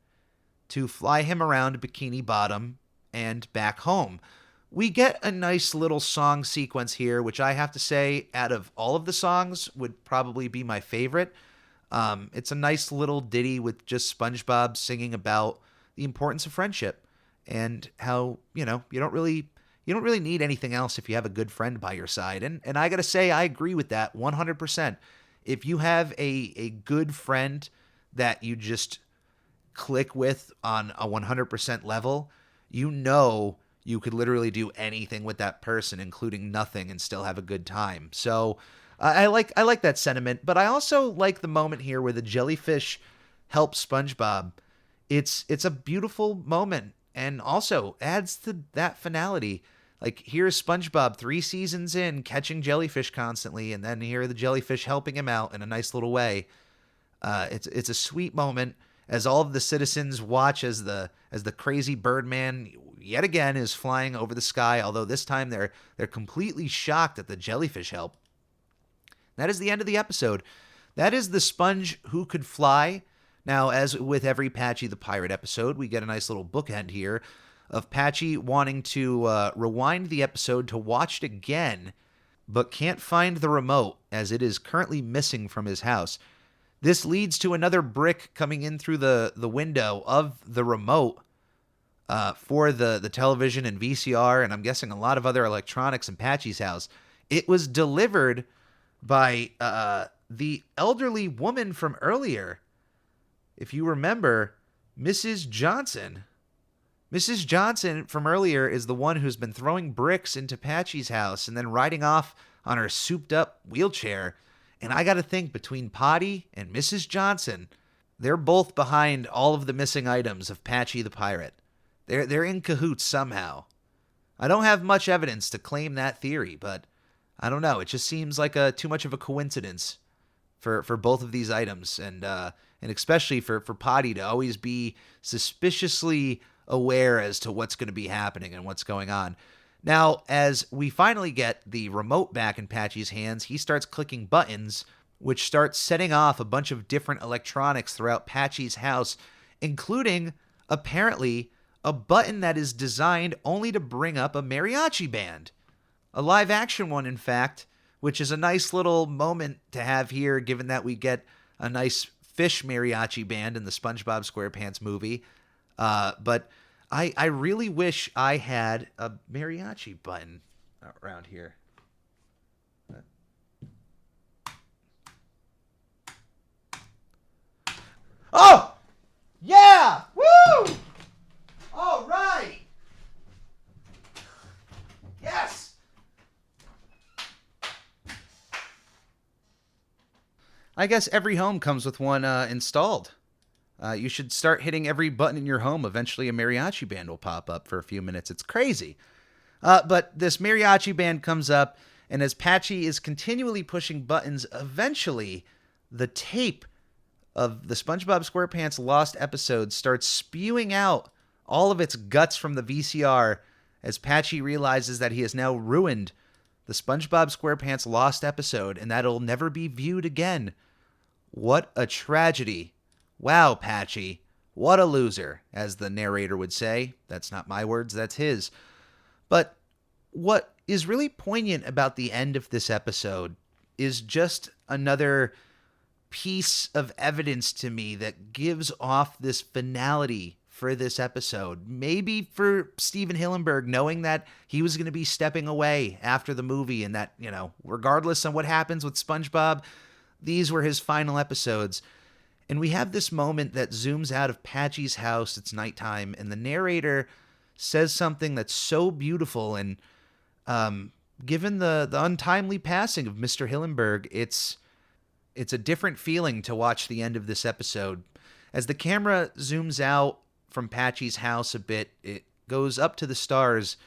to fly him around Bikini Bottom and back home. We get a nice little song sequence here, which I have to say, out of all of the songs, would probably be my favorite. It's a nice little ditty with just SpongeBob singing about the importance of friendship and how, you don't really need anything else if you have a good friend by your side. And I got to say, I agree with that 100%. If you have a good friend that you just click with on a 100% level, you could literally do anything with that person, including nothing, and still have a good time. So I like that sentiment, but I also like the moment here where the jellyfish helps SpongeBob. It's a beautiful moment, and also adds to that finality. Like, here's SpongeBob 3 seasons in, catching jellyfish constantly, and then here are the jellyfish helping him out in a nice little way. It's a sweet moment as all of the citizens watch as the crazy Birdman yet again is flying over the sky, although this time they're completely shocked that the jellyfish help. That is the end of the episode. That is the Sponge Who Could Fly. Now, as with every Patchy the Pirate episode, we get a nice little bookend here of Patchy wanting to rewind the episode to watch it again, but can't find the remote as it is currently missing from his house. This leads to another brick coming in through the window of the remote for the television and VCR, and I'm guessing a lot of other electronics in Patchy's house. It was delivered by the elderly woman from earlier. If you remember, Mrs. Johnson. Mrs. Johnson from earlier is the one who's been throwing bricks into Patchy's house and then riding off on her souped-up wheelchair. And I got to think, between Potty and Mrs. Johnson, they're both behind all of the missing items of Patchy the Pirate. They're in cahoots somehow. I don't have much evidence to claim that theory, but I don't know. It just seems like too much of a coincidence for both of these items, and especially for Potty to always be suspiciously aware as to what's going to be happening and what's going on. Now, as we finally get the remote back in Patchy's hands, he starts clicking buttons, which starts setting off a bunch of different electronics throughout Patchy's house, including, apparently, a button that is designed only to bring up a mariachi band. A live-action one, in fact, which is a nice little moment to have here, given that we get a nice fish mariachi band in the SpongeBob SquarePants movie. But I really wish I had a mariachi button around here. Oh! Yeah! Woo! All right! Yes! I guess every home comes with one installed. You should start hitting every button in your home. Eventually a mariachi band will pop up for a few minutes. It's crazy. But this mariachi band comes up, and as Patchy is continually pushing buttons, eventually the tape of the SpongeBob SquarePants Lost episode starts spewing out all of its guts from the VCR as Patchy realizes that he has now ruined the SpongeBob SquarePants Lost episode and that it'll never be viewed again. What a tragedy. Wow, Patchy. What a loser, as the narrator would say. That's not my words, that's his. But what is really poignant about the end of this episode is just another piece of evidence to me that gives off this finality for this episode. Maybe for Steven Hillenburg, knowing that he was going to be stepping away after the movie and that, regardless of what happens with SpongeBob, these were his final episodes. And we have this moment that zooms out of Patchy's house. It's nighttime, and the narrator says something that's so beautiful. And given the untimely passing of Mr. Hillenburg, it's a different feeling to watch the end of this episode. As the camera zooms out from Patchy's house a bit, it goes up to the stars,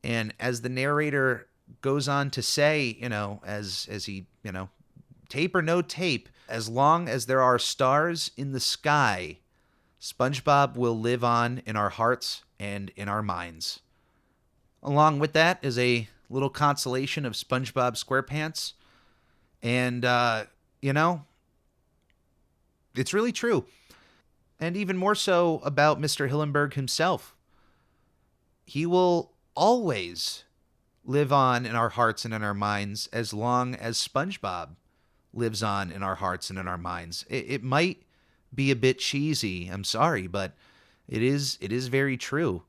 and as the narrator goes on to say, as he, tape or no tape, as long as there are stars in the sky, SpongeBob will live on in our hearts and in our minds. Along with that is a little consolation of SpongeBob SquarePants. And, it's really true. And even more so about Mr. Hillenburg himself. He will always live on in our hearts and in our minds as long as SpongeBob lives on in our hearts and in our minds. It might be a bit cheesy, I'm sorry, but it is very true.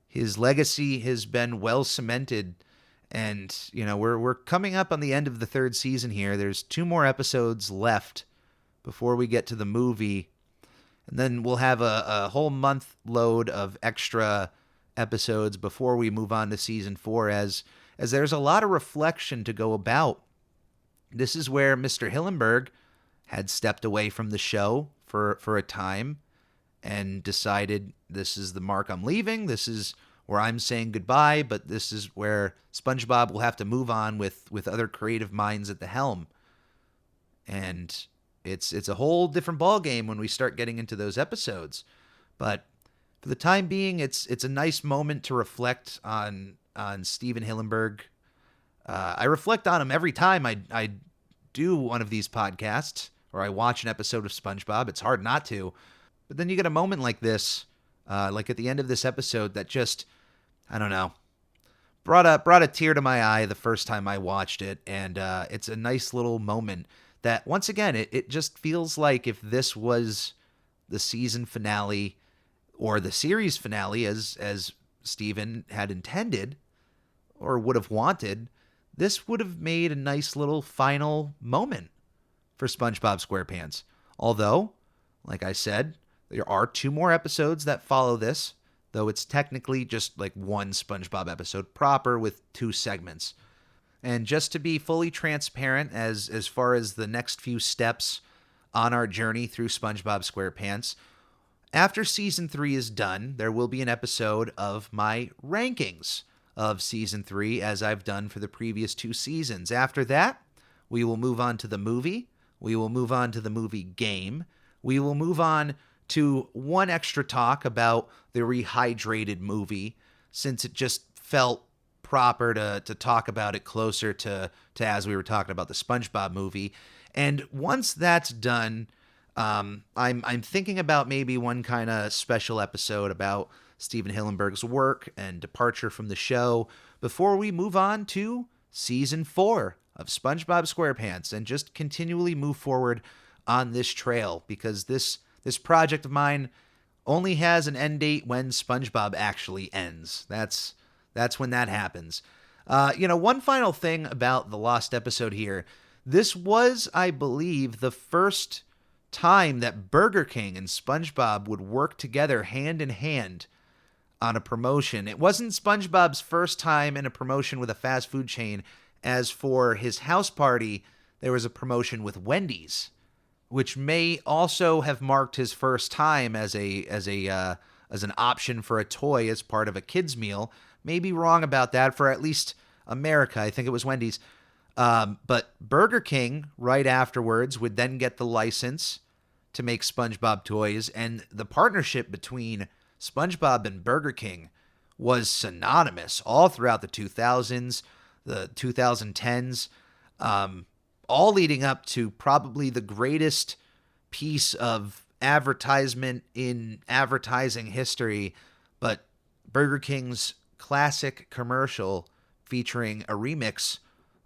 His legacy has been well cemented, and we're coming up on the end of the third season here. There's 2 more episodes left before we get to the movie, and then we'll have a whole month load of extra episodes before we move on to season 4, as there's a lot of reflection to go about. This is where Mr. Hillenburg had stepped away from the show for a time and decided, this is the mark I'm leaving, this is where I'm saying goodbye, but this is where SpongeBob will have to move on with other creative minds at the helm. And it's a whole different ballgame when we start getting into those episodes. But for the time being, it's a nice moment to reflect on Steven Hillenburg. I reflect on him every time I do one of these podcasts or I watch an episode of SpongeBob. It's hard not to. But then you get a moment like this, like at the end of this episode, that just, I don't know, brought a tear to my eye the first time I watched it. And it's a nice little moment that, once again, it just feels like if this was the season finale or the series finale as Steven had intended or would have wanted, this would have made a nice little final moment for SpongeBob SquarePants. Although, like I said, there are 2 more episodes that follow this, though it's technically just like one SpongeBob episode proper with 2 segments. And just to be fully transparent as far as the next few steps on our journey through SpongeBob SquarePants, after season 3 is done, there will be an episode of my rankings of season 3, as I've done for the previous 2 seasons. After that, we will move on to the movie. We will move on to the movie game. We will move on to one extra talk about the rehydrated movie, since it just felt proper to talk about it closer to as we were talking about the SpongeBob movie. And once that's done, I'm thinking about maybe one kind of special episode about Steven Hillenburg's work and departure from the show before we move on to season 4 of SpongeBob SquarePants and just continually move forward on this trail, because this project of mine only has an end date when SpongeBob actually ends. That's when that happens. One final thing about the Lost episode here. This was, I believe, the first time that Burger King and SpongeBob would work together hand in hand on a promotion. It wasn't SpongeBob's first time in a promotion with a fast food chain. As for his house party, there was a promotion with Wendy's, which may also have marked his first time as an option for a toy as part of a kid's meal. May be wrong about that for at least America. I think it was Wendy's. But Burger King, right afterwards, would then get the license to make SpongeBob toys, and the partnership between SpongeBob and Burger King was synonymous all throughout the 2000s, the 2010s, all leading up to probably the greatest piece of advertisement in advertising history, but Burger King's classic commercial featuring a remix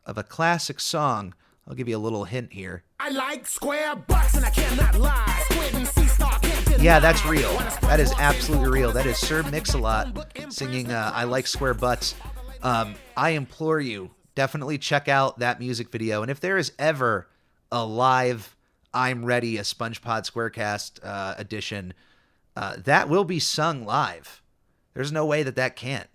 of a classic song. I'll give you a little hint here. I like square butts and I cannot lie. Squid and sea star can't deny. Yeah, that's real. That is absolutely real. That is Sir Mix-a-Lot singing I Like Square Butts. I implore you, definitely check out that music video. And if there is ever a live I'm Ready, a SpongePod Squarecast edition, that will be sung live. There's no way that can't.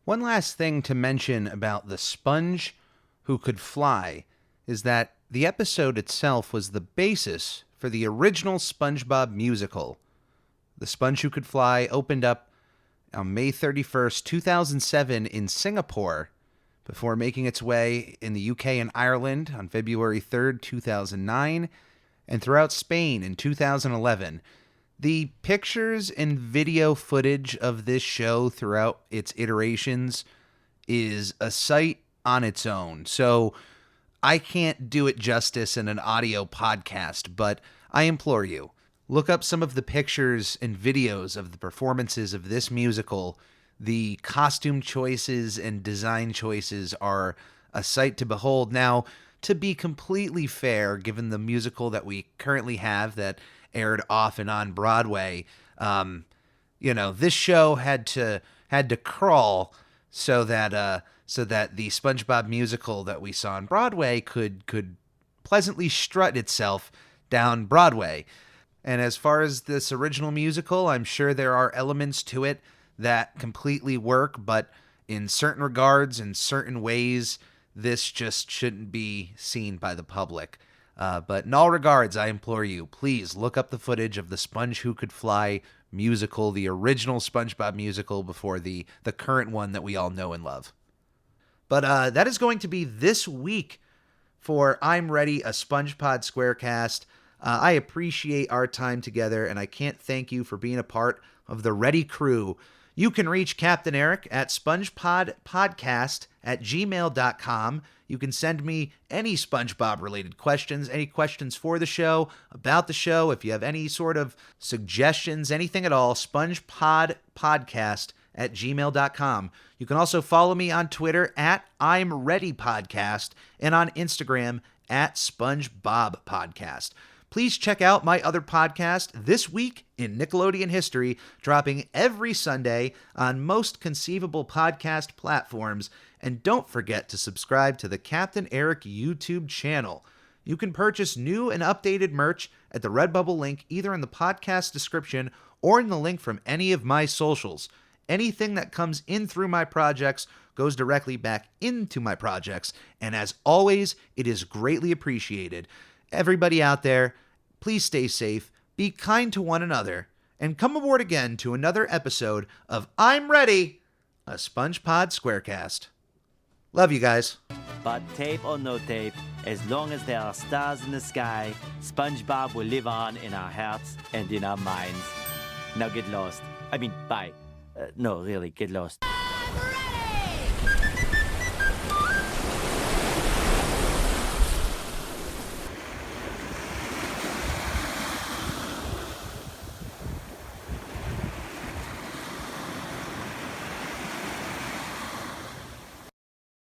One last thing to mention about the sponge who could fly is that the episode itself was the basis for the original SpongeBob musical. The Sponge Who Could Fly opened up on May 31st, 2007 in Singapore, before making its way in the UK and Ireland on February 3rd, 2009, and throughout Spain in 2011. The pictures and video footage of this show throughout its iterations is a sight on its own. So I can't do it justice in an audio podcast, but I implore you, look up some of the pictures and videos of the performances of this musical. The costume choices and design choices are a sight to behold. Now, to be completely fair, given the musical that we currently have that aired off and on Broadway, this show had to crawl so that the SpongeBob musical that we saw on Broadway could pleasantly strut itself down Broadway. And as far as this original musical, I'm sure there are elements to it that completely work, but in certain regards, in certain ways, this just shouldn't be seen by the public. But in all regards, I implore you, please look up the footage of the Sponge Who Could Fly musical, the original SpongeBob musical, before the current one that we all know and love. But that is going to be this week for I'm Ready, a SpongePod Squarecast. I appreciate our time together, and I can't thank you for being a part of the Ready crew. You can reach Captain Eric at spongepodpodcast@gmail.com. You can send me any SpongeBob-related questions, any questions for the show, about the show. If you have any sort of suggestions, anything at all, spongepodpodcast@gmail.com. You can also follow me on Twitter at I'm Ready Podcast and on Instagram at SpongeBob Podcast. Please check out my other podcast, This Week in Nickelodeon History, dropping every Sunday on most conceivable podcast platforms. And don't forget to subscribe to the Captain Eric YouTube channel. You can purchase new and updated merch at the Redbubble link either in the podcast description or in the link from any of my socials. Anything that comes in through my projects goes directly back into my projects. And as always, it is greatly appreciated. Everybody out there, please stay safe, be kind to one another, and come aboard again to another episode of I'm Ready, a SpongePod Squarecast. Love you guys. But tape or no tape, as long as there are stars in the sky, SpongeBob will live on in our hearts and in our minds. Now get lost. Bye. No, really, get lost.